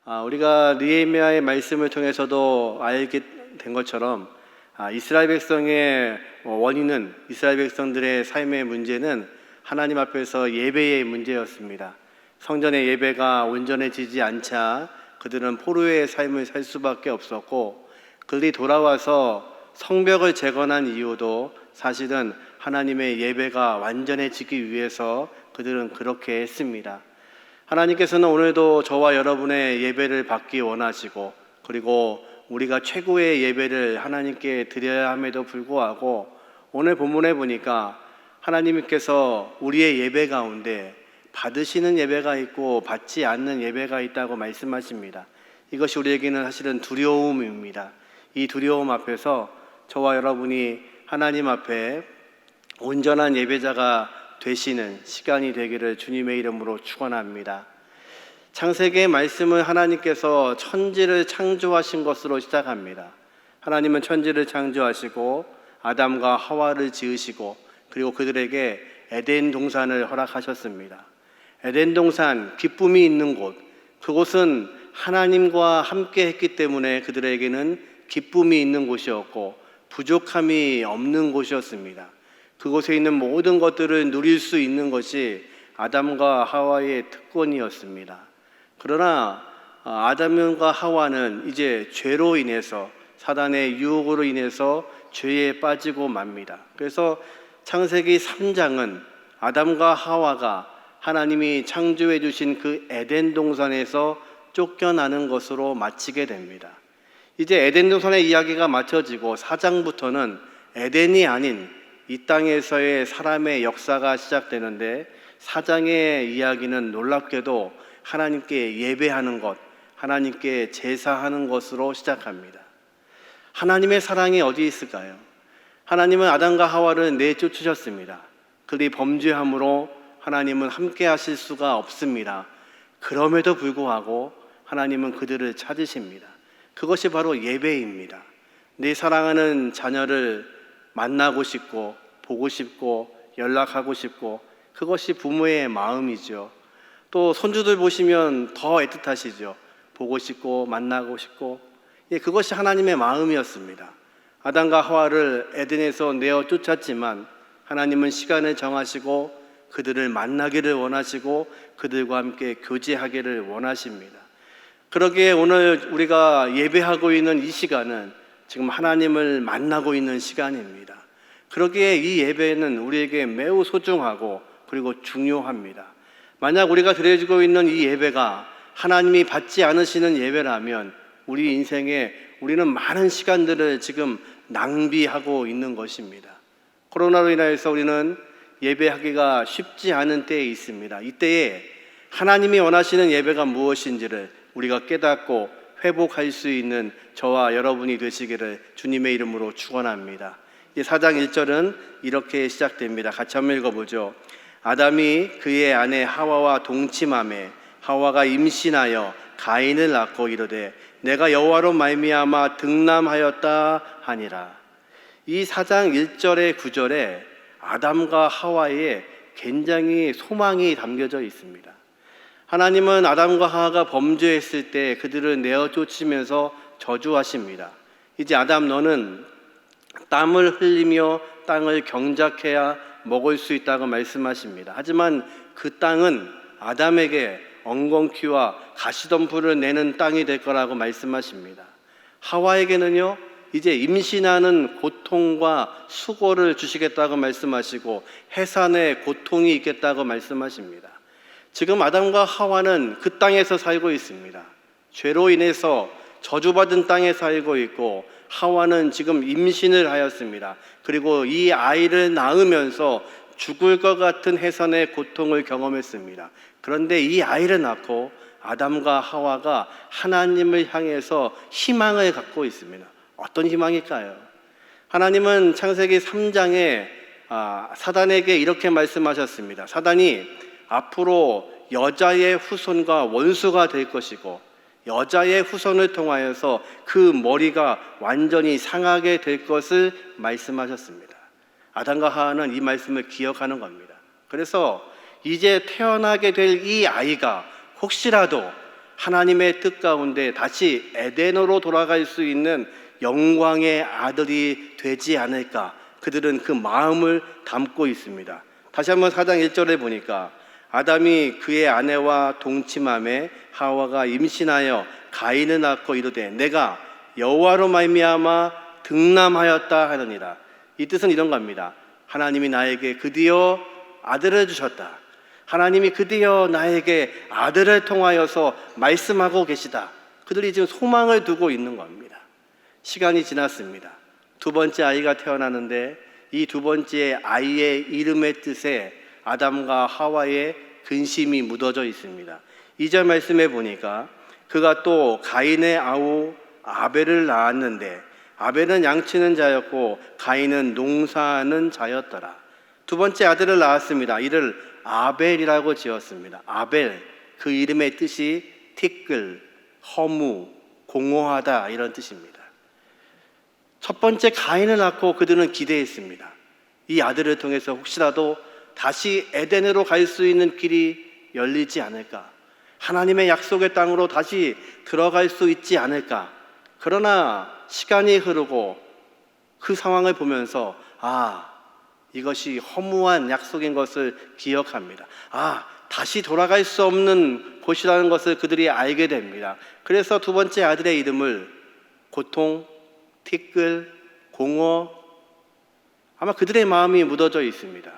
우리가 느헤미야의 말씀을 통해서도 알게 된 것처럼 이스라엘 백성의 원인은, 이스라엘 백성들의 삶의 문제는 하나님 앞에서 예배의 문제였습니다. 성전의 예배가 온전해지지 않자 그들은 포로의 삶을 살 수밖에 없었고, 그들이 돌아와서 성벽을 재건한 이유도 사실은 하나님의 예배가 완전해지기 위해서 그들은 그렇게 했습니다. 하나님께서는 오늘도 저와 여러분의 예배를 받기 원하시고, 그리고 우리가 최고의 예배를 하나님께 드려야 함에도 불구하고 오늘 본문에 보니까 하나님께서 우리의 예배 가운데 받으시는 예배가 있고 받지 않는 예배가 있다고 말씀하십니다. 이것이 우리에게는 사실은 두려움입니다. 이 두려움 앞에서 저와 여러분이 하나님 앞에 온전한 예배자가 되시는 시간이 되기를 주님의 이름으로 축원합니다. 창세기의 말씀은 하나님께서 천지를 창조하신 것으로 시작합니다. 하나님은 천지를 창조하시고 아담과 하와를 지으시고, 그리고 그들에게 에덴 동산을 허락하셨습니다. 에덴 동산, 기쁨이 있는 곳, 그곳은 하나님과 함께 했기 때문에 그들에게는 기쁨이 있는 곳이었고 부족함이 없는 곳이었습니다. 그곳에 있는 모든 것들을 누릴 수 있는 것이 아담과 하와의 특권이었습니다. 그러나 아담과 하와는 이제 죄로 인해서, 사단의 유혹으로 인해서 죄에 빠지고 맙니다. 그래서 창세기 3장은 아담과 하와가 하나님이 창조해 주신 그 에덴 동산에서 쫓겨나는 것으로 마치게 됩니다. 이제 에덴 동산의 이야기가 마쳐지고 4장부터는 에덴이 아닌 이 땅에서의 사람의 역사가 시작되는데, 4장의 이야기는 놀랍게도 하나님께 예배하는 것, 하나님께 제사하는 것으로 시작합니다. 하나님의 사랑이 어디 있을까요? 하나님은 아담과 하와를 내쫓으셨습니다. 그들이 범죄함으로 하나님은 함께 하실 수가 없습니다. 그럼에도 불구하고 하나님은 그들을 찾으십니다. 그것이 바로 예배입니다. 내 사랑하는 자녀를 만나고 싶고 보고 싶고 연락하고 싶고, 그것이 부모의 마음이죠. 또 손주들 보시면 더 애틋하시죠. 보고 싶고 만나고 싶고. 그것이 하나님의 마음이었습니다. 아담과 하와를 에덴에서 내어 쫓았지만 하나님은 시간을 정하시고 그들을 만나기를 원하시고 그들과 함께 교제하기를 원하십니다. 그러기에 오늘 우리가 예배하고 있는 이 시간은 지금 하나님을 만나고 있는 시간입니다. 그러기에 이 예배는 우리에게 매우 소중하고 그리고 중요합니다. 만약 우리가 드려지고 있는 이 예배가 하나님이 받지 않으시는 예배라면 우리 인생에 우리는 많은 시간들을 지금 낭비하고 있는 것입니다. 코로나로 인해서 우리는 예배하기가 쉽지 않은 때에 있습니다. 이때에 하나님이 원하시는 예배가 무엇인지를 우리가 깨닫고 회복할 수 있는 저와 여러분이 되시기를 주님의 이름으로 축원합니다. 4장 1절은 이렇게 시작됩니다. 같이 한번 읽어보죠. 아담이 그의 아내 하와와 동침하매 하와가 임신하여 가인을 낳고 이르되 내가 여호와로 말미암아 등남하였다 하니라. 이 4장 1절의 9절에 아담과 하와의 굉장히 소망이 담겨져 있습니다. 하나님은 아담과 하와가 범죄했을 때 그들을 내어 쫓으면서 저주하십니다. 이제 아담, 너는 땀을 흘리며 땅을 경작해야 먹을 수 있다고 말씀하십니다. 하지만 그 땅은 아담에게 엉겅퀴와 가시덤불을 내는 땅이 될 거라고 말씀하십니다. 하와에게는요, 이제 임신하는 고통과 수고를 주시겠다고 말씀하시고 해산의 고통이 있겠다고 말씀하십니다. 지금 아담과 하와는 그 땅에서 살고 있습니다. 죄로 인해서 저주받은 땅에 살고 있고, 하와는 지금 임신을 하였습니다. 그리고 이 아이를 낳으면서 죽을 것 같은 해산의 고통을 경험했습니다. 그런데 이 아이를 낳고 아담과 하와가 하나님을 향해서 희망을 갖고 있습니다. 어떤 희망일까요? 하나님은 창세기 3장에 사단에게 이렇게 말씀하셨습니다. 사단이 앞으로 여자의 후손과 원수가 될 것이고 여자의 후손을 통하여서 그 머리가 완전히 상하게 될 것을 말씀하셨습니다. 아담과 하와는 이 말씀을 기억하는 겁니다. 그래서 이제 태어나게 될 이 아이가 혹시라도 하나님의 뜻 가운데 다시 에덴으로 돌아갈 수 있는 영광의 아들이 되지 않을까, 그들은 그 마음을 담고 있습니다. 다시 한번 4장 1절에 보니까 아담이 그의 아내와 동침함에 하와가 임신하여 가인을 낳고 이르되 내가 여호와로 말미암아 등남하였다 하느니라. 이 뜻은 이런 겁니다. 하나님이 나에게 드디어 아들을 주셨다. 하나님이 드디어 나에게 아들을 통하여서 말씀하고 계시다. 그들이 지금 소망을 두고 있는 겁니다. 시간이 지났습니다. 두 번째 아이가 태어나는데 이 두 번째 아이의 이름의 뜻에 아담과 하와의 근심이 묻어져 있습니다. 2절 말씀에 보니까 그가 또 가인의 아우 아벨을 낳았는데 아벨은 양치는 자였고 가인은 농사하는 자였더라. 두 번째 아들을 낳았습니다. 이를 아벨이라고 지었습니다. 아벨, 그 이름의 뜻이 티끌, 허무, 공허하다 이런 뜻입니다. 첫 번째 가인을 낳고 그들은 기대했습니다. 이 아들을 통해서 혹시라도 다시 에덴으로 갈 수 있는 길이 열리지 않을까, 하나님의 약속의 땅으로 다시 들어갈 수 있지 않을까. 그러나 시간이 흐르고 그 상황을 보면서 이것이 허무한 약속인 것을 기억합니다. 다시 돌아갈 수 없는 곳이라는 것을 그들이 알게 됩니다. 그래서 두 번째 아들의 이름을 고통, 티끌, 공허, 아마 그들의 마음이 묻어져 있습니다.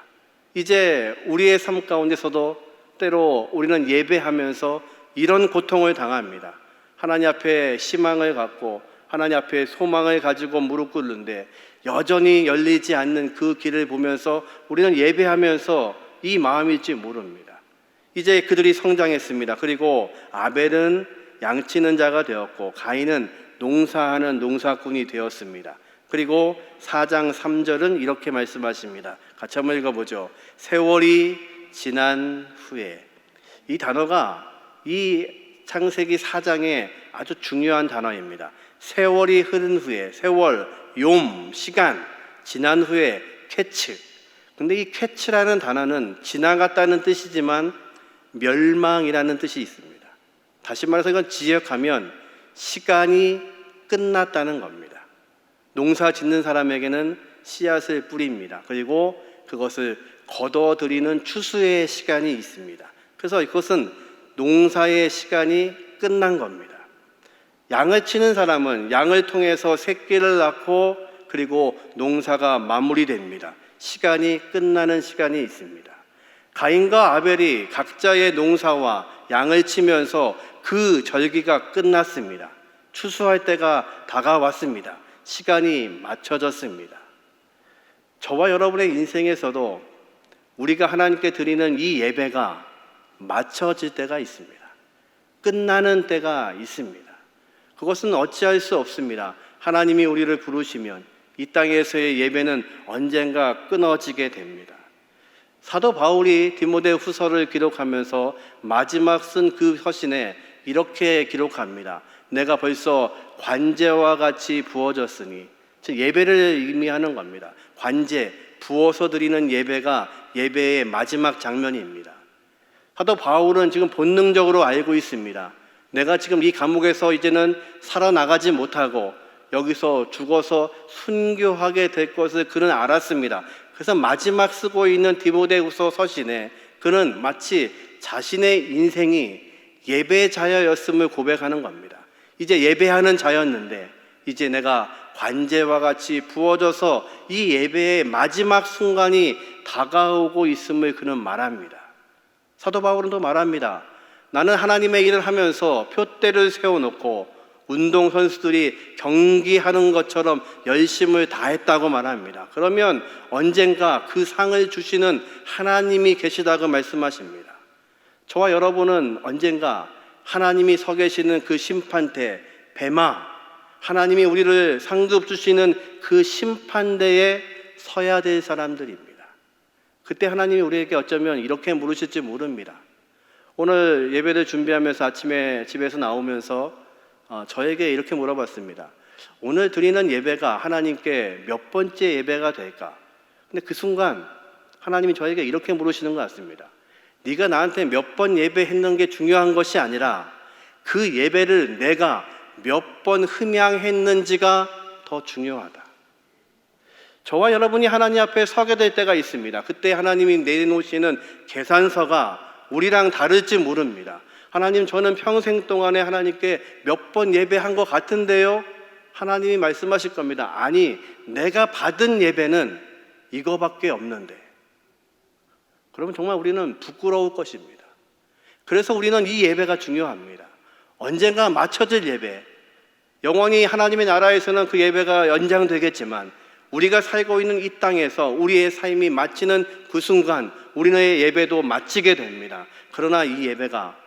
이제 우리의 삶 가운데서도 때로 우리는 예배하면서 이런 고통을 당합니다. 하나님 앞에 희망을 갖고 하나님 앞에 소망을 가지고 무릎 꿇는데 여전히 열리지 않는 그 길을 보면서 우리는 예배하면서 이 마음일지 모릅니다. 이제 그들이 성장했습니다. 그리고 아벨은 양치는 자가 되었고 가인은 농사하는 농사꾼이 되었습니다. 그리고 4장 3절은 이렇게 말씀하십니다. 같이 한번 읽어보죠. 세월이 지난 후에. 이 단어가 이 창세기 4장의 아주 중요한 단어입니다. 세월이 흐른 후에, 세월, 욤, 시간, 지난 후에 쾌츠. 근데 이 쾌츠라는 단어는 지나갔다는 뜻이지만 멸망이라는 뜻이 있습니다. 다시 말해서 이건 지역하면 시간이 끝났다는 겁니다. 농사 짓는 사람에게는 씨앗을 뿌립니다. 그리고 그것을 거둬들이는 추수의 시간이 있습니다. 그래서 이것은 농사의 시간이 끝난 겁니다. 양을 치는 사람은 양을 통해서 새끼를 낳고 그리고 농사가 마무리됩니다. 시간이 끝나는 시간이 있습니다. 가인과 아벨이 각자의 농사와 양을 치면서 그 절기가 끝났습니다. 추수할 때가 다가왔습니다. 시간이 맞춰졌습니다. 저와 여러분의 인생에서도 우리가 하나님께 드리는 이 예배가 맞춰질 때가 있습니다. 끝나는 때가 있습니다. 그것은 어찌할 수 없습니다. 하나님이 우리를 부르시면 이 땅에서의 예배는 언젠가 끊어지게 됩니다. 사도 바울이 디모데 후서를 기록하면서 마지막 쓴 그 서신에 이렇게 기록합니다. 내가 벌써 관제와 같이 부어졌으니, 즉 예배를 의미하는 겁니다. 관제, 부어서 드리는 예배가 예배의 마지막 장면입니다. 사도 바울은 지금 본능적으로 알고 있습니다. 내가 지금 이 감옥에서 이제는 살아나가지 못하고 여기서 죽어서 순교하게 될 것을 그는 알았습니다. 그래서 마지막 쓰고 있는 디모데후서 서신에 그는 마치 자신의 인생이 예배자였음을 고백하는 겁니다. 이제 예배하는 자였는데 이제 내가 관제와 같이 부어져서 이 예배의 마지막 순간이 다가오고 있음을 그는 말합니다. 사도 바울은 또 말합니다. 나는 하나님의 일을 하면서 표대를 세워놓고 운동선수들이 경기하는 것처럼 열심을 다했다고 말합니다. 그러면 언젠가 그 상을 주시는 하나님이 계시다고 말씀하십니다. 저와 여러분은 언젠가 하나님이 서 계시는 그 심판대, 베마, 하나님이 우리를 상급 주시는 그 심판대에 서야 될 사람들입니다. 그때 하나님이 우리에게 어쩌면 이렇게 물으실지 모릅니다. 오늘 예배를 준비하면서 아침에 집에서 나오면서 저에게 이렇게 물어봤습니다. 오늘 드리는 예배가 하나님께 몇 번째 예배가 될까? 근데 그 순간 하나님이 저에게 이렇게 물으시는 것 같습니다. 네가 나한테 몇 번 예배했는 게 중요한 것이 아니라 그 예배를 내가 몇 번 흠양했는지가 더 중요하다. 저와 여러분이 하나님 앞에 서게 될 때가 있습니다. 그때 하나님이 내놓으시는 계산서가 우리랑 다를지 모릅니다. 하나님, 저는 평생 동안에 하나님께 몇 번 예배한 것 같은데요? 하나님이 말씀하실 겁니다. 아니, 내가 받은 예배는 이거밖에 없는데. 그러면 정말 우리는 부끄러울 것입니다. 그래서 우리는 이 예배가 중요합니다. 언젠가 맞춰질 예배, 영원히 하나님의 나라에서는 그 예배가 연장되겠지만 우리가 살고 있는 이 땅에서 우리의 삶이 마치는 그 순간 우리의 예배도 마치게 됩니다. 그러나 이 예배가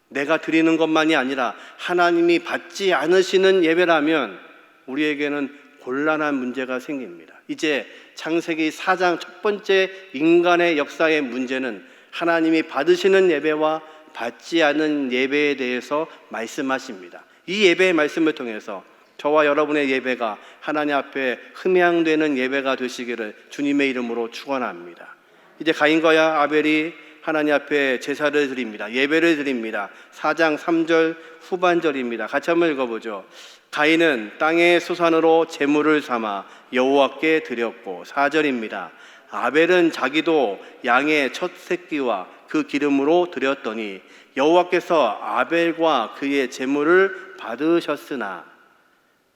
내가 드리는 것만이 아니라 하나님이 받지 않으시는 예배라면 우리에게는 곤란한 문제가 생깁니다. 이제 창세기 4장 첫 번째 인간의 역사의 문제는 하나님이 받으시는 예배와 받지 않은 예배에 대해서 말씀하십니다. 이 예배의 말씀을 통해서 저와 여러분의 예배가 하나님 앞에 흠양되는 예배가 되시기를 주님의 이름으로 축원합니다. 이제 가인과 아벨이 하나님 앞에 제사를 드립니다. 예배를 드립니다. 4장 3절 후반절입니다. 같이 한번 읽어보죠. 가인은 땅의 소산으로 제물을 삼아 여호와께 드렸고, 4절입니다. 아벨은 자기도 양의 첫 새끼와 그 기름으로 드렸더니 여호와께서 아벨과 그의 제물을 받으셨으나,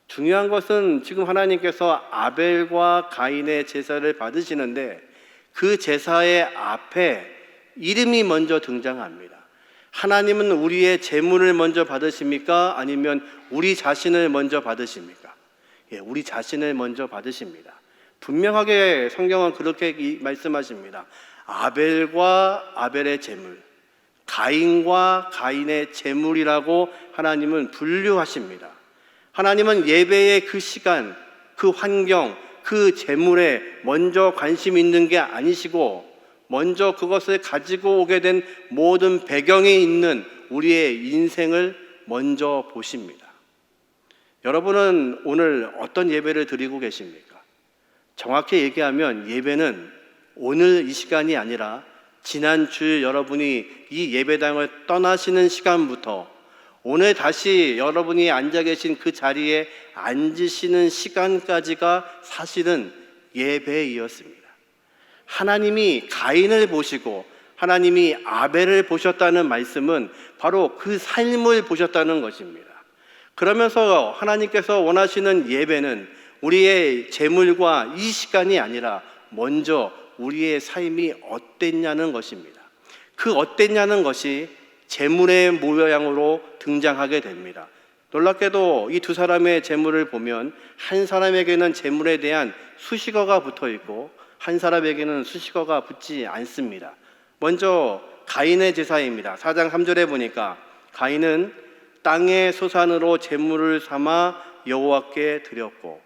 중요한 것은 지금 하나님께서 아벨과 가인의 제사를 받으시는데 그 제사의 앞에 이름이 먼저 등장합니다. 하나님은 우리의 제물을 먼저 받으십니까? 아니면 우리 자신을 먼저 받으십니까? 우리 자신을 먼저 받으십니다. 분명하게 성경은 그렇게 말씀하십니다. 아벨과 아벨의 제물, 가인과 가인의 제물이라고 하나님은 분류하십니다. 하나님은 예배의 그 시간, 그 환경, 그 제물에 먼저 관심 있는 게 아니시고 먼저 그것을 가지고 오게 된 모든 배경에 있는 우리의 인생을 먼저 보십니다. 여러분은 오늘 어떤 예배를 드리고 계십니까? 정확히 얘기하면 예배는 오늘 이 시간이 아니라 지난 주일 여러분이 이 예배당을 떠나시는 시간부터 오늘 다시 여러분이 앉아 계신 그 자리에 앉으시는 시간까지가 사실은 예배이었습니다. 하나님이 가인을 보시고 하나님이 아벨을 보셨다는 말씀은 바로 그 삶을 보셨다는 것입니다. 그러면서 하나님께서 원하시는 예배는 우리의 재물과 이 시간이 아니라 먼저 우리의 삶이 어땠냐는 것입니다. 그 어땠냐는 것이 재물의 모양으로 등장하게 됩니다. 놀랍게도 이 두 사람의 재물을 보면 한 사람에게는 재물에 대한 수식어가 붙어 있고 한 사람에게는 수식어가 붙지 않습니다. 먼저 가인의 제사입니다. 4장 3절에 보니까 가인은 땅의 소산으로 재물을 삼아 여호와께 드렸고,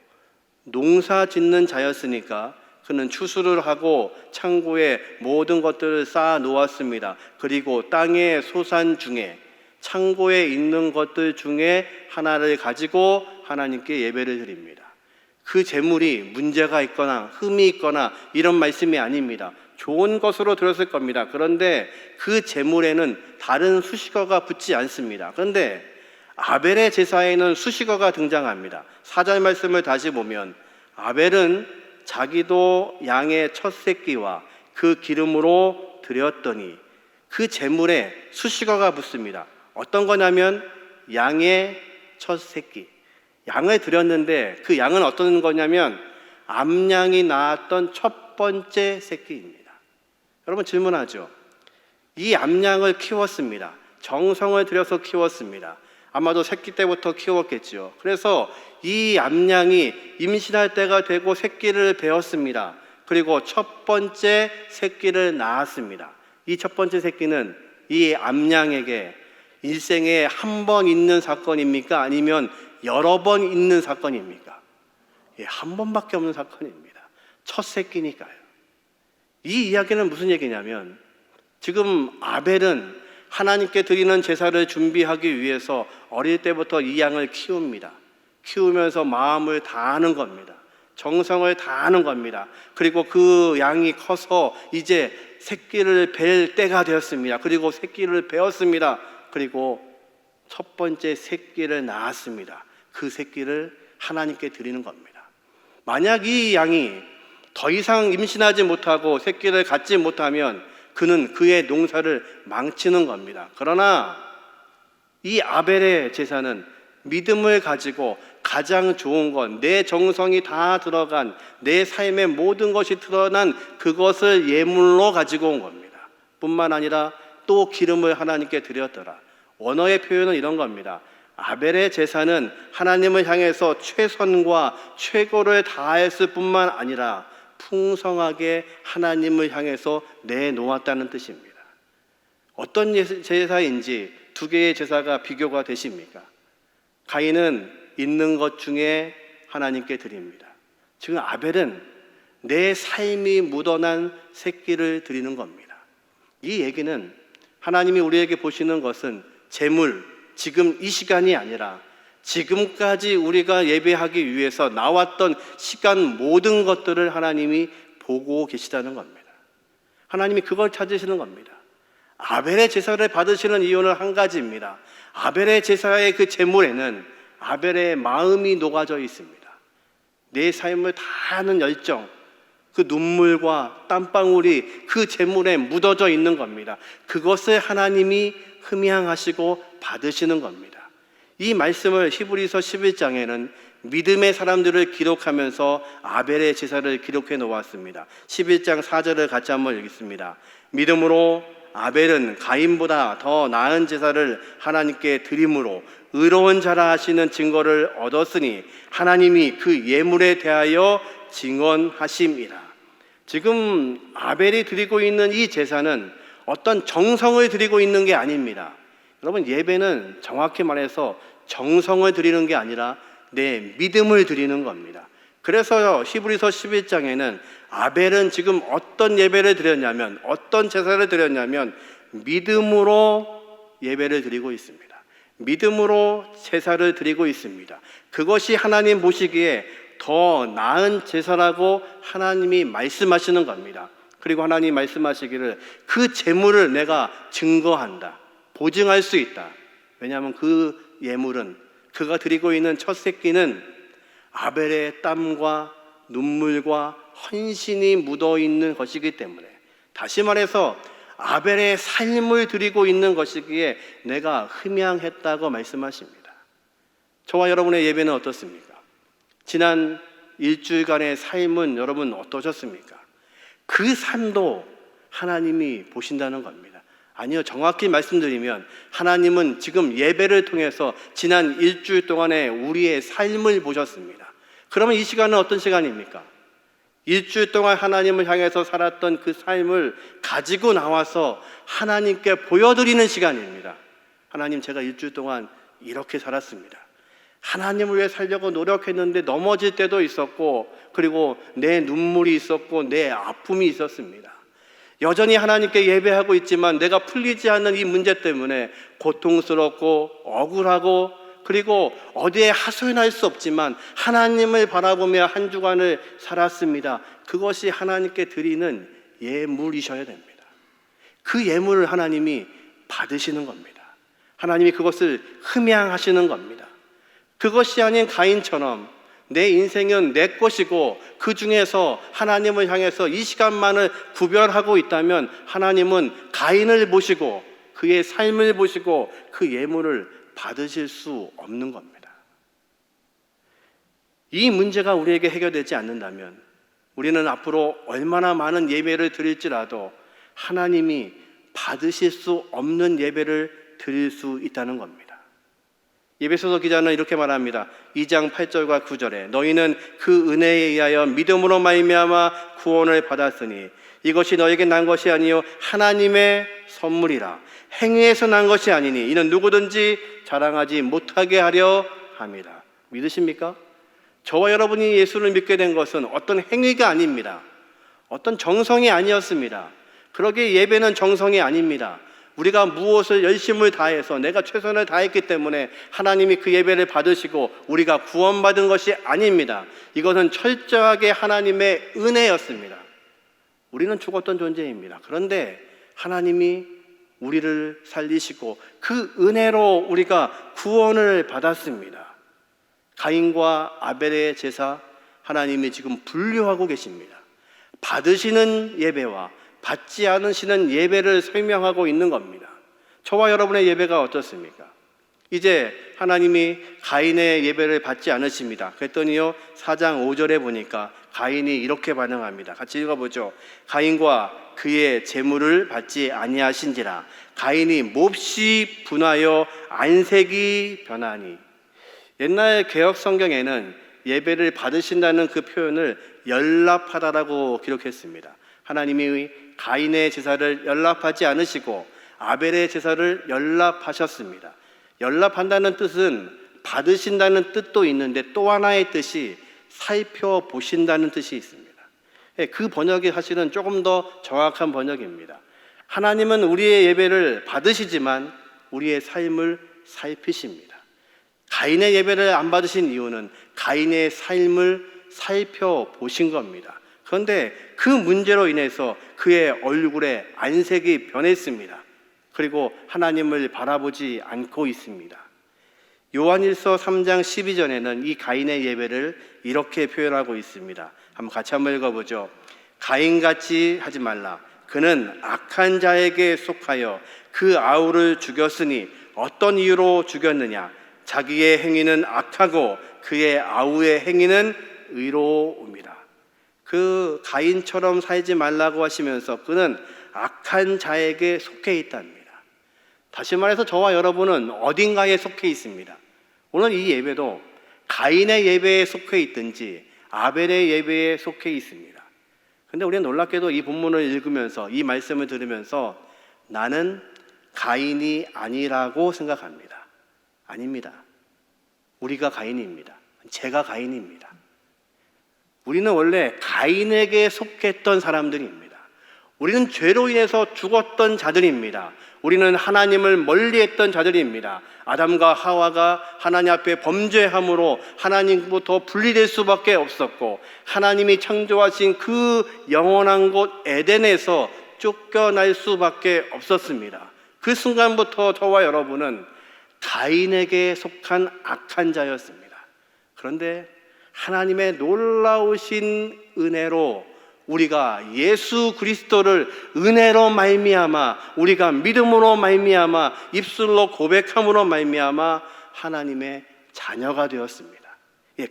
농사 짓는 자였으니까 그는 추수를 하고 창고에 모든 것들을 쌓아 놓았습니다. 그리고 땅의 소산 중에 창고에 있는 것들 중에 하나를 가지고 하나님께 예배를 드립니다. 그 재물이 문제가 있거나 흠이 있거나 이런 말씀이 아닙니다. 좋은 것으로 들었을 겁니다. 그런데 그 재물에는 다른 수식어가 붙지 않습니다. 그런데 아벨의 제사에는 수식어가 등장합니다. 4절 말씀을 다시 보면 아벨은 자기도 양의 첫 새끼와 그 기름으로 드렸더니 그 제물에 수식어가 붙습니다. 어떤 거냐면 양의 첫 새끼. 양을 드렸는데 그 양은 어떤 거냐면 암양이 낳았던 첫 번째 새끼입니다. 여러분 질문하죠. 이 암양을 키웠습니다. 정성을 들여서 키웠습니다. 아마도 새끼 때부터 키웠겠죠. 그래서 이 암양이 임신할 때가 되고 새끼를 베었습니다. 그리고 첫 번째 새끼를 낳았습니다. 이 첫 번째 새끼는 이 암양에게 일생에 한 번 있는 사건입니까? 아니면 여러 번 있는 사건입니까? 한 번밖에 없는 사건입니다. 첫 새끼니까요. 이 이야기는 무슨 얘기냐면 지금 아벨은 하나님께 드리는 제사를 준비하기 위해서 어릴 때부터 이 양을 키웁니다. 키우면서 마음을 다하는 겁니다. 정성을 다하는 겁니다. 그리고 그 양이 커서 이제 새끼를 뵐 때가 되었습니다. 그리고 새끼를 베었습니다. 그리고 첫 번째 새끼를 낳았습니다. 그 새끼를 하나님께 드리는 겁니다. 만약 이 양이 더 이상 임신하지 못하고 새끼를 갖지 못하면 그는 그의 농사를 망치는 겁니다. 그러나 이 아벨의 제사는 믿음을 가지고 가장 좋은 것, 내 정성이 다 들어간 내 삶의 모든 것이 드러난 그것을 예물로 가지고 온 겁니다. 뿐만 아니라 또 기름을 하나님께 드렸더라. 원어의 표현은 이런 겁니다. 아벨의 제사는 하나님을 향해서 최선과 최고를 다했을 뿐만 아니라 풍성하게 하나님을 향해서 내놓았다는 뜻입니다. 어떤 제사인지 두 개의 제사가 비교가 되십니까? 가인은 있는 것 중에 하나님께 드립니다. 지금 아벨은 내 삶이 묻어난 새끼를 드리는 겁니다. 이 얘기는 하나님이 우리에게 보시는 것은 재물, 지금 이 시간이 아니라 지금까지 우리가 예배하기 위해서 나왔던 시간 모든 것들을 하나님이 보고 계시다는 겁니다. 하나님이 그걸 찾으시는 겁니다. 아벨의 제사를 받으시는 이유는 한 가지입니다. 아벨의 제사의 그 제물에는 아벨의 마음이 녹아져 있습니다. 내 삶을 다하는 열정, 그 눈물과 땀방울이 그 제물에 묻어져 있는 겁니다. 그것을 하나님이 흠양하시고 받으시는 겁니다. 이 말씀을 히브리서 11장에는 믿음의 사람들을 기록하면서 아벨의 제사를 기록해 놓았습니다. 11장 4절을 같이 한번 읽겠습니다. 믿음으로 아벨은 가인보다 더 나은 제사를 하나님께 드림으로 의로운 자라 하시는 증거를 얻었으니 하나님이 그 예물에 대하여 증언하심이라. 지금 아벨이 드리고 있는 이 제사는 어떤 정성을 드리고 있는 게 아닙니다. 여러분, 예배는 정확히 말해서 정성을 드리는 게 아니라 내 믿음을 드리는 겁니다. 그래서 히브리서 11장에는 아벨은 지금 어떤 예배를 드렸냐면, 어떤 제사를 드렸냐면 믿음으로 예배를 드리고 있습니다. 믿음으로 제사를 드리고 있습니다. 그것이 하나님 보시기에 더 나은 제사라고 하나님이 말씀하시는 겁니다. 그리고 하나님이 말씀하시기를 그 제물을 내가 증거한다, 보증할 수 있다. 왜냐하면 그 예물은, 그가 드리고 있는 첫 새끼는 아벨의 땀과 눈물과 헌신이 묻어있는 것이기 때문에, 다시 말해서 아벨의 삶을 드리고 있는 것이기에 내가 흠양했다고 말씀하십니다. 저와 여러분의 예배는 어떻습니까? 지난 일주일간의 삶은 여러분 어떠셨습니까? 그 삶도 하나님이 보신다는 겁니다. 아니요, 정확히 말씀드리면 하나님은 지금 예배를 통해서 지난 일주일 동안의 우리의 삶을 보셨습니다. 그러면 이 시간은 어떤 시간입니까? 일주일 동안 하나님을 향해서 살았던 그 삶을 가지고 나와서 하나님께 보여드리는 시간입니다. 하나님, 제가 일주일 동안 이렇게 살았습니다. 하나님을 위해 살려고 노력했는데 넘어질 때도 있었고, 그리고 내 눈물이 있었고 내 아픔이 있었습니다. 여전히 하나님께 예배하고 있지만 내가 풀리지 않는 이 문제 때문에 고통스럽고 억울하고, 그리고 어디에 하소연할 수 없지만 하나님을 바라보며 한 주간을 살았습니다. 그것이 하나님께 드리는 예물이셔야 됩니다. 그 예물을 하나님이 받으시는 겁니다. 하나님이 그것을 흠양하시는 겁니다. 그것이 아닌 가인처럼 내 인생은 내 것이고 그 중에서 하나님을 향해서 이 시간만을 구별하고 있다면 하나님은 가인을 보시고 그의 삶을 보시고 그 예물을 받으실 수 없는 겁니다. 이 문제가 우리에게 해결되지 않는다면 우리는 앞으로 얼마나 많은 예배를 드릴지라도 하나님이 받으실 수 없는 예배를 드릴 수 있다는 겁니다. 에베소서 기자는 이렇게 말합니다. 2장 8절과 9절에 너희는 그 은혜에 의하여 믿음으로 말미암아 구원을 받았으니 이것이 너에게 난 것이 아니요 하나님의 선물이라. 행위에서 난 것이 아니니 이는 누구든지 자랑하지 못하게 하려 함이라. 믿으십니까? 저와 여러분이 예수를 믿게 된 것은 어떤 행위가 아닙니다. 어떤 정성이 아니었습니다. 그러기에 예배는 정성이 아닙니다. 우리가 무엇을 열심을 다해서 내가 최선을 다했기 때문에 하나님이 그 예배를 받으시고 우리가 구원받은 것이 아닙니다. 이것은 철저하게 하나님의 은혜였습니다. 우리는 죽었던 존재입니다. 그런데 하나님이 우리를 살리시고 그 은혜로 우리가 구원을 받았습니다. 가인과 아벨의 제사 하나님이 지금 분류하고 계십니다. 받으시는 예배와 받지 않으시는 예배를 설명하고 있는 겁니다. 저와 여러분의 예배가 어떻습니까? 이제 하나님이 가인의 예배를 받지 않으십니다. 그랬더니요 4장 5절에 보니까 가인이 이렇게 반응합니다. 같이 읽어보죠. 가인과 그의 제물을 받지 아니하신지라 가인이 몹시 분하여 안색이 변하니. 옛날 개역 성경에는 예배를 받으신다는 그 표현을 연락하다라고 기록했습니다. 하나님이 가인의 제사를 연락하지 않으시고 아벨의 제사를 연락하셨습니다. 연락한다는 뜻은 받으신다는 뜻도 있는데 또 하나의 뜻이 살펴보신다는 뜻이 있습니다. 그 번역이 사실은 조금 더 정확한 번역입니다. 하나님은 우리의 예배를 받으시지만 우리의 삶을 살피십니다. 가인의 예배를 안 받으신 이유는 가인의 삶을 살펴보신 겁니다. 그런데 그 문제로 인해서 그의 얼굴에 안색이 변했습니다. 그리고 하나님을 바라보지 않고 있습니다. 요한일서 3장 12절에는 이 가인의 예배를 이렇게 표현하고 있습니다. 같이 한번 읽어보죠. 가인같이 하지 말라. 그는 악한 자에게 속하여 그 아우를 죽였으니 어떤 이유로 죽였느냐? 자기의 행위는 악하고 그의 아우의 행위는 의로움이라. 그 가인처럼 살지 말라고 하시면서 그는 악한 자에게 속해 있답니다. 다시 말해서 저와 여러분은 어딘가에 속해 있습니다. 오늘 이 예배도 가인의 예배에 속해 있든지 아벨의 예배에 속해 있습니다. 그런데 우리는 놀랍게도 이 본문을 읽으면서 이 말씀을 들으면서 나는 가인이 아니라고 생각합니다. 아닙니다. 우리가 가인입니다. 제가 가인입니다. 우리는 원래 가인에게 속했던 사람들입니다. 우리는 죄로 인해서 죽었던 자들입니다. 우리는 하나님을 멀리했던 자들입니다. 아담과 하와가 하나님 앞에 범죄함으로 하나님부터 분리될 수밖에 없었고 하나님이 창조하신 그 영원한 곳 에덴에서 쫓겨날 수밖에 없었습니다. 그 순간부터 저와 여러분은 가인에게 속한 악한 자였습니다. 그런데 하나님의 놀라우신 은혜로 우리가 예수 그리스도를 은혜로 말미암아 우리가 믿음으로 말미암아 입술로 고백함으로 말미암아 하나님의 자녀가 되었습니다.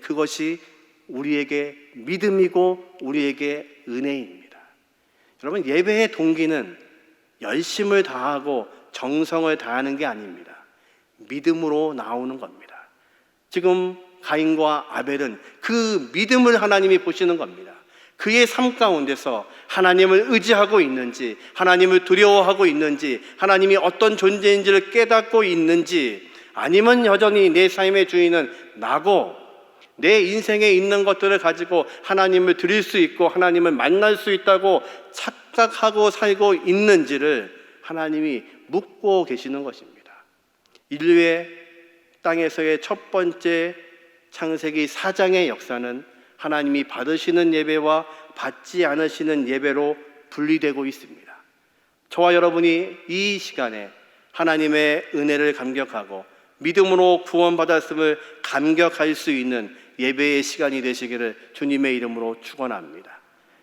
그것이 우리에게 믿음이고 우리에게 은혜입니다. 여러분, 예배의 동기는 열심을 다하고 정성을 다하는 게 아닙니다. 믿음으로 나오는 겁니다. 지금 가인과 아벨은 그 믿음을 하나님이 보시는 겁니다. 그의 삶 가운데서 하나님을 의지하고 있는지, 하나님을 두려워하고 있는지, 하나님이 어떤 존재인지를 깨닫고 있는지, 아니면 여전히 내 삶의 주인은 나고 내 인생에 있는 것들을 가지고 하나님을 드릴 수 있고 하나님을 만날 수 있다고 착각하고 살고 있는지를 하나님이 묻고 계시는 것입니다. 인류의 땅에서의 첫 번째 창세기 4장의 역사는 하나님이 받으시는 예배와 받지 않으시는 예배로 분리되고 있습니다. 저와 여러분이 이 시간에 하나님의 은혜를 감격하고 믿음으로 구원받았음을 감격할 수 있는 예배의 시간이 되시기를 주님의 이름으로 축원합니다.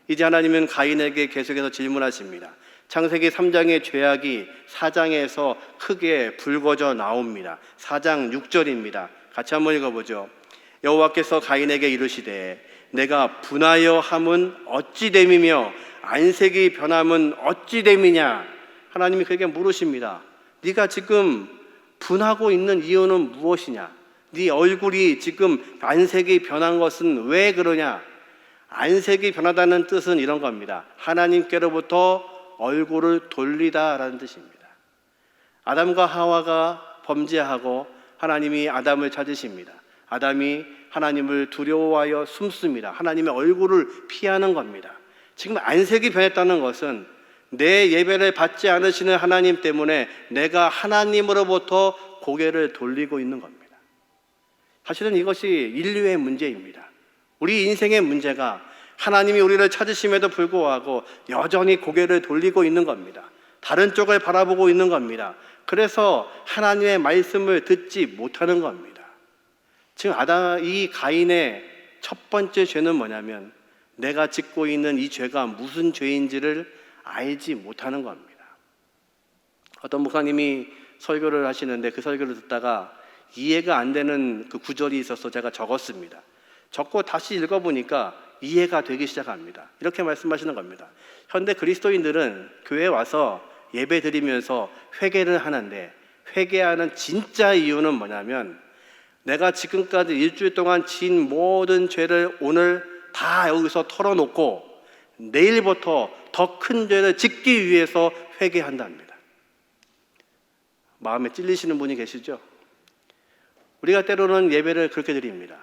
이제 하나님은 가인에게 계속해서 질문하십니다. 창세기 3장의 죄악이 4장에서 크게 불거져 나옵니다. 4장 6절입니다. 같이 한번 읽어보죠. 여호와께서 가인에게 이르시되 내가 분하여 함은 어찌 됨이며 안색이 변함은 어찌 됨이냐. 하나님이 그에게 물으십니다. 네가 지금 분하고 있는 이유는 무엇이냐? 네 얼굴이 지금 안색이 변한 것은 왜 그러냐? 안색이 변하다는 뜻은 이런 겁니다. 하나님께로부터 얼굴을 돌리다라는 뜻입니다. 아담과 하와가 범죄하고 하나님이 아담을 찾으십니다. 아담이 하나님을 두려워하여 숨습니다. 하나님의 얼굴을 피하는 겁니다. 지금 안색이 변했다는 것은 내 예배를 받지 않으시는 하나님 때문에 내가 하나님으로부터 고개를 돌리고 있는 겁니다. 사실은 이것이 인류의 문제입니다. 우리 인생의 문제가 하나님이 우리를 찾으심에도 불구하고 여전히 고개를 돌리고 있는 겁니다. 다른 쪽을 바라보고 있는 겁니다. 그래서 하나님의 말씀을 듣지 못하는 겁니다. 지금 이 가인의 첫 번째 죄는 뭐냐면 내가 짓고 있는 이 죄가 무슨 죄인지를 알지 못하는 겁니다. 어떤 목사님이 설교를 하시는데 그 설교를 듣다가 이해가 안 되는 그 구절이 있어서 제가 적었습니다. 적고 다시 읽어보니까 이해가 되기 시작합니다. 이렇게 말씀하시는 겁니다. 현대 그리스도인들은 교회에 와서 예배 드리면서 회개를 하는데 회개하는 진짜 이유는 뭐냐면 내가 지금까지 일주일 동안 지은 모든 죄를 오늘 다 여기서 털어놓고 내일부터 더 큰 죄를 짓기 위해서 회개한답니다. 마음에 찔리시는 분이 계시죠? 우리가 때로는 예배를 그렇게 드립니다.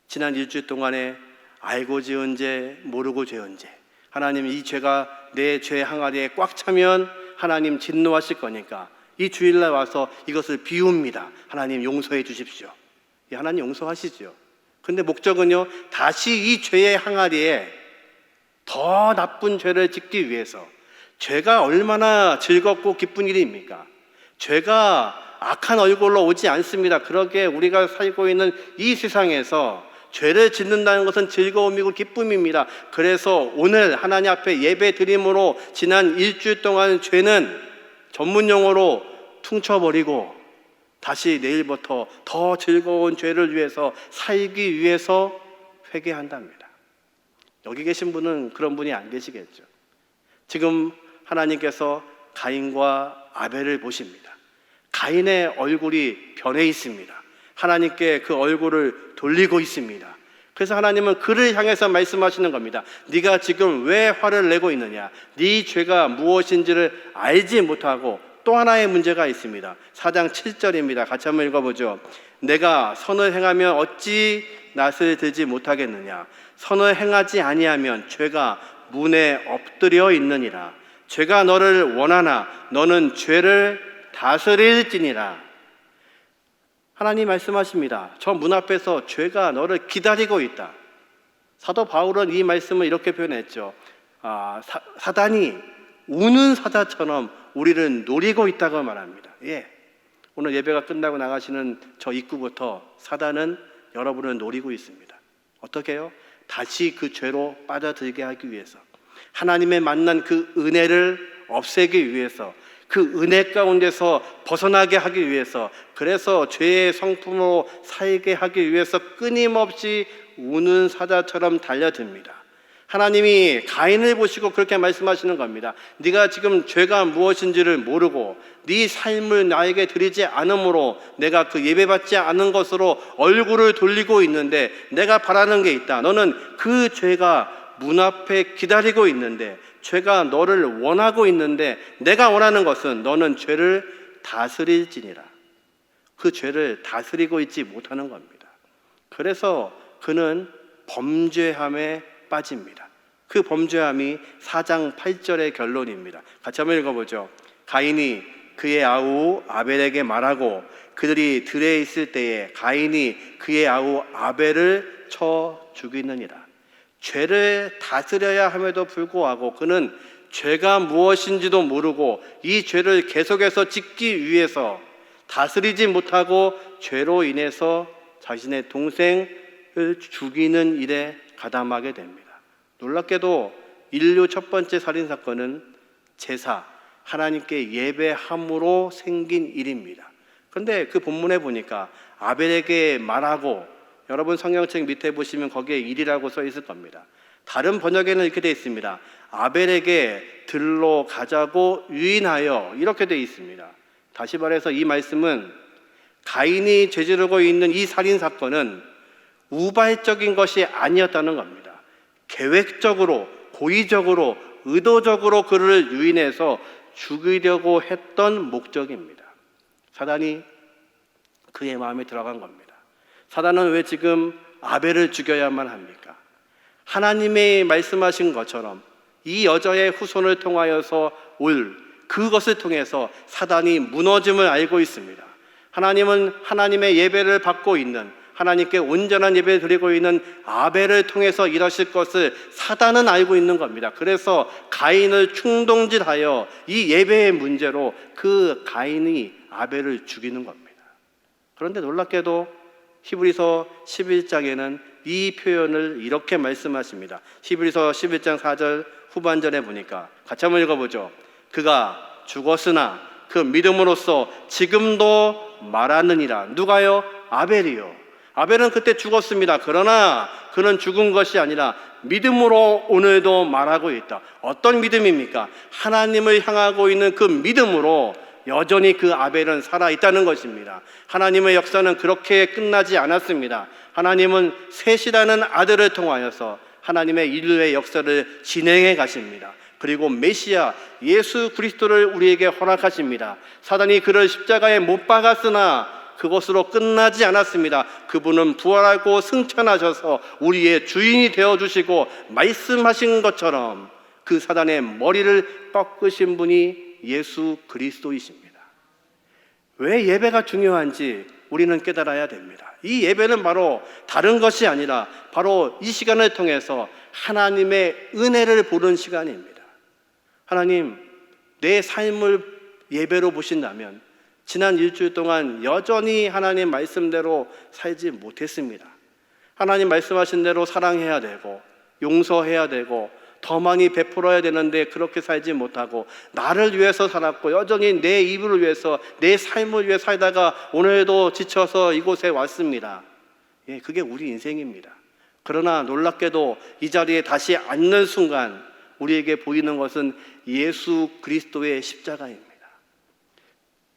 지난 일주일 동안에 알고 지은 죄, 모르고 지은 죄. 하나님, 이 죄가 내 죄 항아리에 꽉 차면 하나님 진노하실 거니까 이 주일날 와서 이것을 비웁니다. 하나님 용서해 주십시오. 하나님 용서하시죠. 근데 목적은요, 다시 이 죄의 항아리에 더 나쁜 죄를 짓기 위해서. 죄가 얼마나 즐겁고 기쁜 일입니까? 죄가 악한 얼굴로 오지 않습니다. 그러기에 우리가 살고 있는 이 세상에서 죄를 짓는다는 것은 즐거움이고 기쁨입니다. 그래서 오늘 하나님 앞에 예배 드림으로 지난 일주일 동안 죄는 전문용어로 퉁쳐버리고 다시 내일부터 더 즐거운 죄를 위해서 살기 위해서 회개한답니다. 여기 계신 분은 그런 분이 안 계시겠죠. 지금 하나님께서 가인과 아벨을 보십니다. 가인의 얼굴이 변해 있습니다. 하나님께 그 얼굴을 돌리고 있습니다. 그래서 하나님은 그를 향해서 말씀하시는 겁니다. 네가 지금 왜 화를 내고 있느냐? 네 죄가 무엇인지를 알지 못하고 또 하나의 문제가 있습니다. 4장 7절입니다. 같이 한번 읽어보죠. 내가 선을 행하면 어찌 낯을 들지 못하겠느냐? 선을 행하지 아니하면 죄가 문에 엎드려 있느니라. 죄가 너를 원하나 너는 죄를 다스릴지니라. 하나님 말씀하십니다. 저 문 앞에서 죄가 너를 기다리고 있다. 사도 바울은 이 말씀을 이렇게 표현했죠. 사단이 우는 사자처럼 우리를 노리고 있다고 말합니다. 오늘 예배가 끝나고 나가시는 저 입구부터 사단은 여러분을 노리고 있습니다. 어떻게 해요? 다시 그 죄로 빠져들게 하기 위해서, 하나님의 만난 그 은혜를 없애기 위해서, 그 은혜 가운데서 벗어나게 하기 위해서, 그래서 죄의 성품으로 살게 하기 위해서 끊임없이 우는 사자처럼 달려듭니다. 하나님이 가인을 보시고 그렇게 말씀하시는 겁니다. 네가 지금 죄가 무엇인지를 모르고 네 삶을 나에게 드리지 않으므로 내가 그 예배받지 않은 것으로 얼굴을 돌리고 있는데 내가 바라는 게 있다. 너는 그 죄가 문 앞에 기다리고 있는데, 죄가 너를 원하고 있는데, 내가 원하는 것은 너는 죄를 다스릴지니라. 그 죄를 다스리고 있지 못하는 겁니다. 그래서 그는 범죄함에 빠집니다. 그 범죄함이 4장 8절의 결론입니다. 같이 한번 읽어보죠. 가인이 그의 아우 아벨에게 말하고 그들이 들에 있을 때에 가인이 그의 아우 아벨을 쳐 죽이느니라. 죄를 다스려야 함에도 불구하고 그는 죄가 무엇인지도 모르고 이 죄를 계속해서 짓기 위해서 다스리지 못하고 죄로 인해서 자신의 동생을 죽이는 일에 가담하게 됩니다. 놀랍게도 인류 첫 번째 살인사건은 제사, 하나님께 예배함으로 생긴 일입니다. 그런데 그 본문에 보니까 아벨에게 말하고, 여러분 성경책 밑에 보시면 거기에 일이라고 써 있을 겁니다. 다른 번역에는 이렇게 되어 있습니다. 아벨에게 들러 가자고 유인하여, 이렇게 되어 있습니다. 다시 말해서 이 말씀은 가인이 저지르고 있는 이 살인사건은 우발적인 것이 아니었다는 겁니다. 계획적으로, 고의적으로, 의도적으로 그를 유인해서 죽이려고 했던 목적입니다. 사단이 그의 마음에 들어간 겁니다. 사단은 왜 지금 아벨을 죽여야만 합니까? 하나님의 말씀하신 것처럼 이 여자의 후손을 통하여서 올 그것을 통해서 사단이 무너짐을 알고 있습니다. 하나님은 하나님의 예배를 받고 있는, 하나님께 온전한 예배를 드리고 있는 아벨을 통해서 일하실 것을 사단은 알고 있는 겁니다. 그래서 가인을 충동질하여 이 예배의 문제로 그 가인이 아벨을 죽이는 겁니다. 그런데 놀랍게도 히브리서 11장에는 이 표현을 이렇게 말씀하십니다. 히브리서 11장 4절 후반전에 보니까 같이 한번 읽어보죠. 그가 죽었으나 그 믿음으로써 지금도 말하느니라. 누가요? 아벨이요. 아벨은 그때 죽었습니다. 그러나 그는 죽은 것이 아니라 믿음으로 오늘도 말하고 있다. 어떤 믿음입니까? 하나님을 향하고 있는 그 믿음으로 여전히 그 아벨은 살아있다는 것입니다. 하나님의 역사는 그렇게 끝나지 않았습니다. 하나님은 셋이라는 아들을 통하여서 하나님의 인류의 역사를 진행해 가십니다. 그리고 메시아 예수 그리스도를 우리에게 허락하십니다. 사단이 그를 십자가에 못 박았으나 그것으로 끝나지 않았습니다. 그분은 부활하고 승천하셔서 우리의 주인이 되어주시고 말씀하신 것처럼 그 사단의 머리를 꺾으신 분이 예수 그리스도이십니다. 왜 예배가 중요한지 우리는 깨달아야 됩니다. 이 예배는 바로 다른 것이 아니라 바로 이 시간을 통해서 하나님의 은혜를 보는 시간입니다. 하나님, 내 삶을 예배로 보신다면 지난 일주일 동안 여전히 하나님 말씀대로 살지 못했습니다. 하나님 말씀하신 대로 사랑해야 되고 용서해야 되고 더 많이 베풀어야 되는데 그렇게 살지 못하고 나를 위해서 살았고 여전히 내 이불을 위해서 내 삶을 위해 살다가 오늘도 지쳐서 이곳에 왔습니다. 그게 우리 인생입니다. 그러나 놀랍게도 이 자리에 다시 앉는 순간 우리에게 보이는 것은 예수 그리스도의 십자가입니다.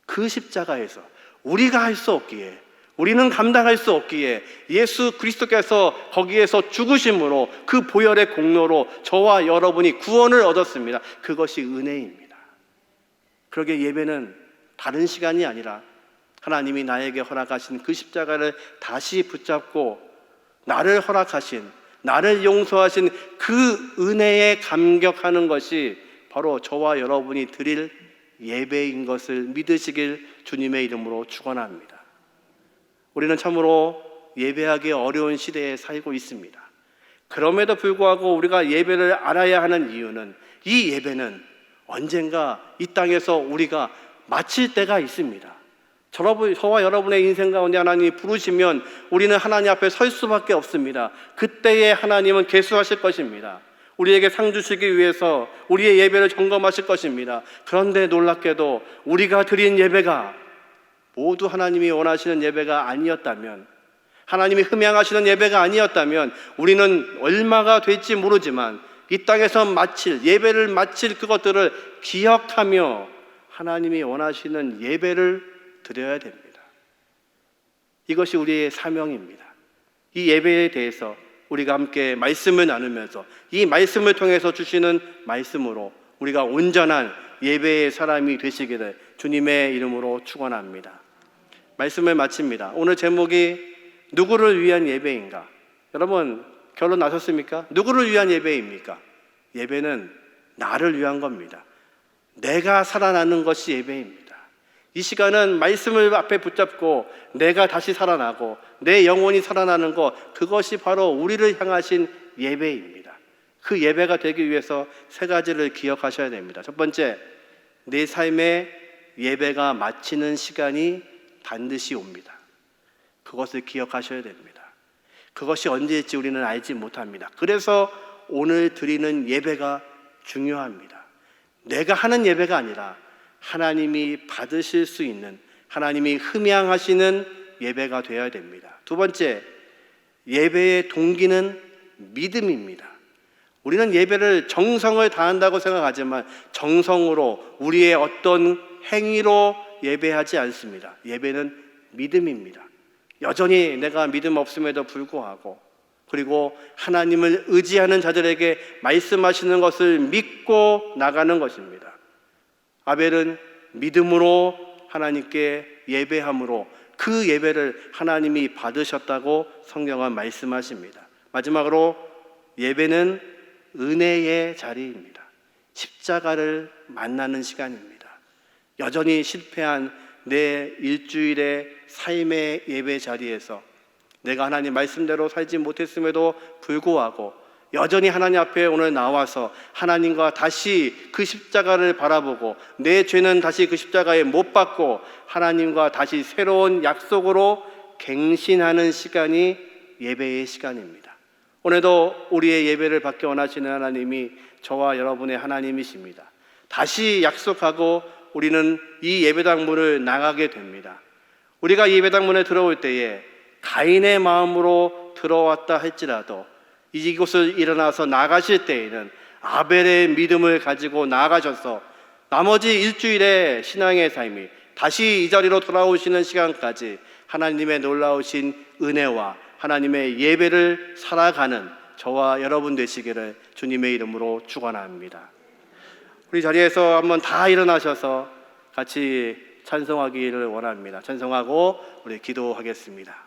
그 십자가에서 우리가 할 수 없기에, 우리는 감당할 수 없기에 예수 그리스도께서 거기에서 죽으심으로 그 보혈의 공로로 저와 여러분이 구원을 얻었습니다. 그것이 은혜입니다. 그러게 예배는 다른 시간이 아니라 하나님이 나에게 허락하신 그 십자가를 다시 붙잡고 나를 허락하신, 나를 용서하신 그 은혜에 감격하는 것이 바로 저와 여러분이 드릴 예배인 것을 믿으시길 주님의 이름으로 축원합니다. 우리는 참으로 예배하기 어려운 시대에 살고 있습니다. 그럼에도 불구하고 우리가 예배를 알아야 하는 이유는 이 예배는 언젠가 이 땅에서 우리가 마칠 때가 있습니다. 저와 여러분의 인생 가운데 하나님이 부르시면 우리는 하나님 앞에 설 수밖에 없습니다. 그때에 하나님은 계수하실 것입니다. 우리에게 상 주시기 위해서 우리의 예배를 점검하실 것입니다. 그런데 놀랍게도 우리가 드린 예배가 모두 하나님이 원하시는 예배가 아니었다면, 하나님이 흠양하시는 예배가 아니었다면 우리는 얼마가 될지 모르지만 이 땅에서 예배를 마칠 그것들을 기억하며 하나님이 원하시는 예배를 드려야 됩니다. 이것이 우리의 사명입니다. 이 예배에 대해서 우리가 함께 말씀을 나누면서 이 말씀을 통해서 주시는 말씀으로 우리가 온전한 예배의 사람이 되시기를 주님의 이름으로 축원합니다. 말씀을 마칩니다. 오늘 제목이 누구를 위한 예배인가? 여러분 결론 나셨습니까? 누구를 위한 예배입니까? 예배는 나를 위한 겁니다. 내가 살아나는 것이 예배입니다. 이 시간은 말씀을 앞에 붙잡고 내가 다시 살아나고 내 영혼이 살아나는 것, 그것이 바로 우리를 향하신 예배입니다. 그 예배가 되기 위해서 세 가지를 기억하셔야 됩니다. 첫 번째, 내 삶의 예배가 마치는 시간이 반드시 옵니다. 그것을 기억하셔야 됩니다. 그것이 언제일지 우리는 알지 못합니다. 그래서 오늘 드리는 예배가 중요합니다. 내가 하는 예배가 아니라 하나님이 받으실 수 있는, 하나님이 흠양하시는 예배가 되어야 됩니다. 두 번째, 예배의 동기는 믿음입니다. 우리는 예배를 정성을 다한다고 생각하지만 정성으로 우리의 어떤 행위로 예배하지 않습니다. 예배는 믿음입니다. 여전히 내가 믿음 없음에도 불구하고, 그리고 하나님을 의지하는 자들에게 말씀하시는 것을 믿고 나가는 것입니다. 아벨은 믿음으로 하나님께 예배함으로 그 예배를 하나님이 받으셨다고 성경은 말씀하십니다. 마지막으로 예배는 은혜의 자리입니다. 십자가를 만나는 시간입니다. 여전히 실패한 내 일주일의 삶의 예배 자리에서 내가 하나님 말씀대로 살지 못했음에도 불구하고 여전히 하나님 앞에 오늘 나와서 하나님과 다시 그 십자가를 바라보고 내 죄는 다시 그 십자가에 못 박고 하나님과 다시 새로운 약속으로 갱신하는 시간이 예배의 시간입니다. 오늘도 우리의 예배를 받기 원하시는 하나님이 저와 여러분의 하나님이십니다. 다시 약속하고 우리는 이 예배당 문을 나가게 됩니다. 우리가 예배당 문에 들어올 때에 가인의 마음으로 들어왔다 할지라도 이곳을 일어나서 나가실 때에는 아벨의 믿음을 가지고 나가셔서 나머지 일주일의 신앙의 삶이 다시 이 자리로 돌아오시는 시간까지 하나님의 놀라우신 은혜와 하나님의 예배를 살아가는 저와 여러분 되시기를 주님의 이름으로 축원합니다. 우리 자리에서 한번 다 일어나셔서 같이 찬송하기를 원합니다. 찬송하고 우리 기도하겠습니다.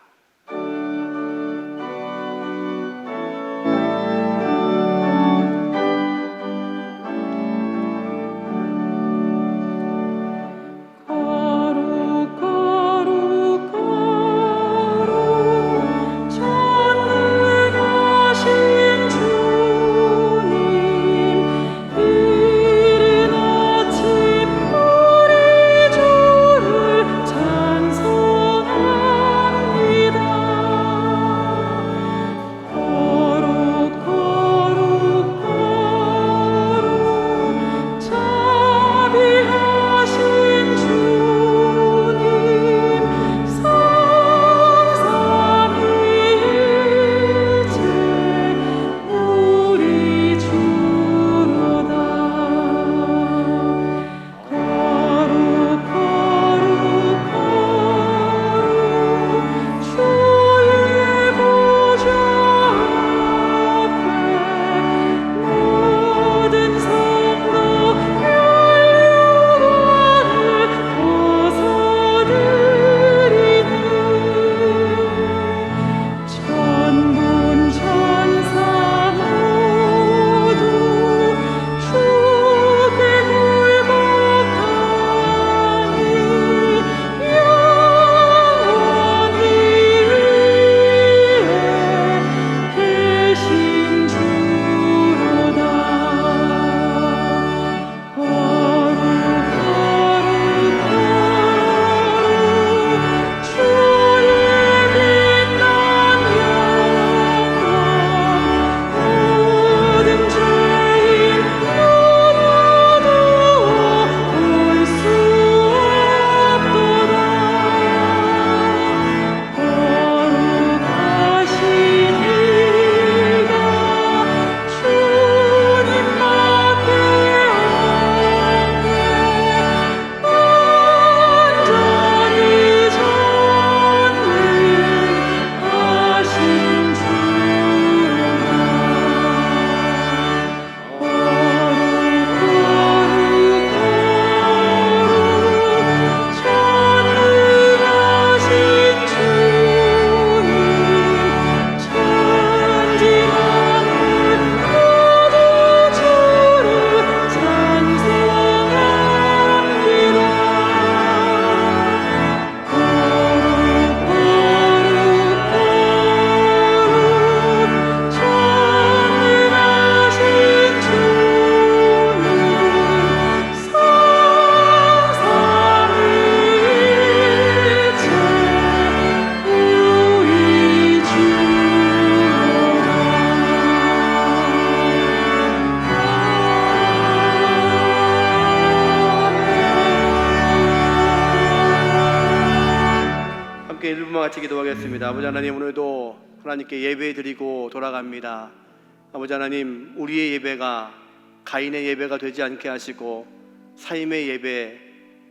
같이 기도하겠습니다. 아버지 하나님, 오늘도 하나님께 예배 드리고 돌아갑니다. 아버지 하나님, 우리의 예배가 가인의 예배가 되지 않게 하시고 삶의 예배,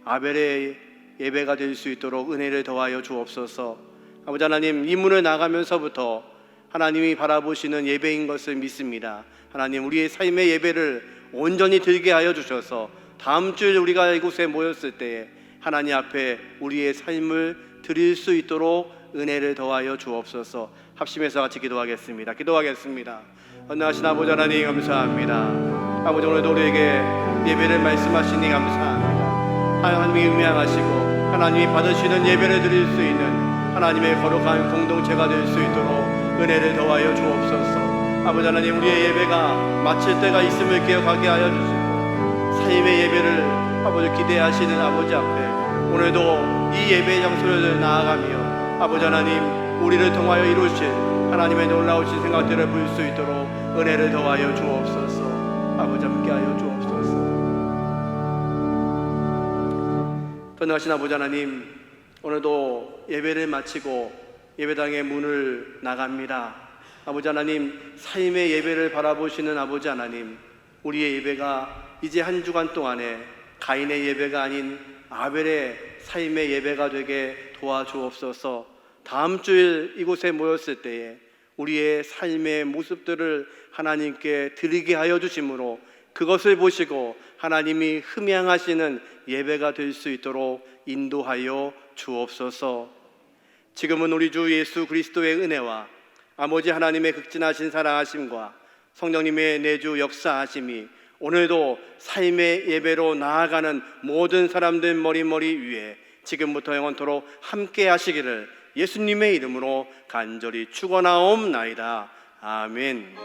아벨의 예배가 될 수 있도록 은혜를 더하여 주옵소서. 아버지 하나님, 이 문을 나가면서부터 하나님이 바라보시는 예배인 것을 믿습니다. 하나님, 우리의 삶의 예배를 온전히 드리게 하여 주셔서 다음 주에 우리가 이곳에 모였을 때에 하나님 앞에 우리의 삶을 드릴 수 있도록 은혜를 더하여 주옵소서. 합심해서 같이 기도하겠습니다. 언능하신 아버지 하나님, 감사합니다. 아버지, 오늘도 우리에게 예배를 말씀하시니 감사합니다. 하나님이 음미하시고 하나님이 받으시는 예배를 드릴 수 있는 하나님의 거룩한 공동체가 될 수 있도록 은혜를 더하여 주옵소서. 아버지 하나님, 우리의 예배가 마칠 때가 있음을 기억하게 하여 주시고 삶의 예배를 아버지 기대하시는 아버지 앞에 오늘도 이 예배의 장소를 나아가며 아버지 하나님, 우리를 통하여 이루실 하나님의 놀라우신 생각들을 볼 수 있도록 은혜를 더하여 주옵소서. 아버지 함께하여 주옵소서. 전능하신 아버지 하나님, 오늘도 예배를 마치고 예배당의 문을 나갑니다. 아버지 하나님, 삶의 예배를 바라보시는 아버지 하나님, 우리의 예배가 이제 한 주간 동안에 가인의 예배가 아닌 아벨의 삶의 예배가 되게 도와주옵소서. 다음 주일 이곳에 모였을 때에 우리의 삶의 모습들을 하나님께 드리게 하여 주심으로 그것을 보시고 하나님이 흠양하시는 예배가 될 수 있도록 인도하여 주옵소서. 지금은 우리 주 예수 그리스도의 은혜와 아버지 하나님의 극진하신 사랑하심과 성령님의 내주 역사하심이 오늘도 삶의 예배로 나아가는 모든 사람들 머리머리 위에 지금부터 영원토록 함께 하시기를 예수님의 이름으로 간절히 축원하옵나이다. 아멘.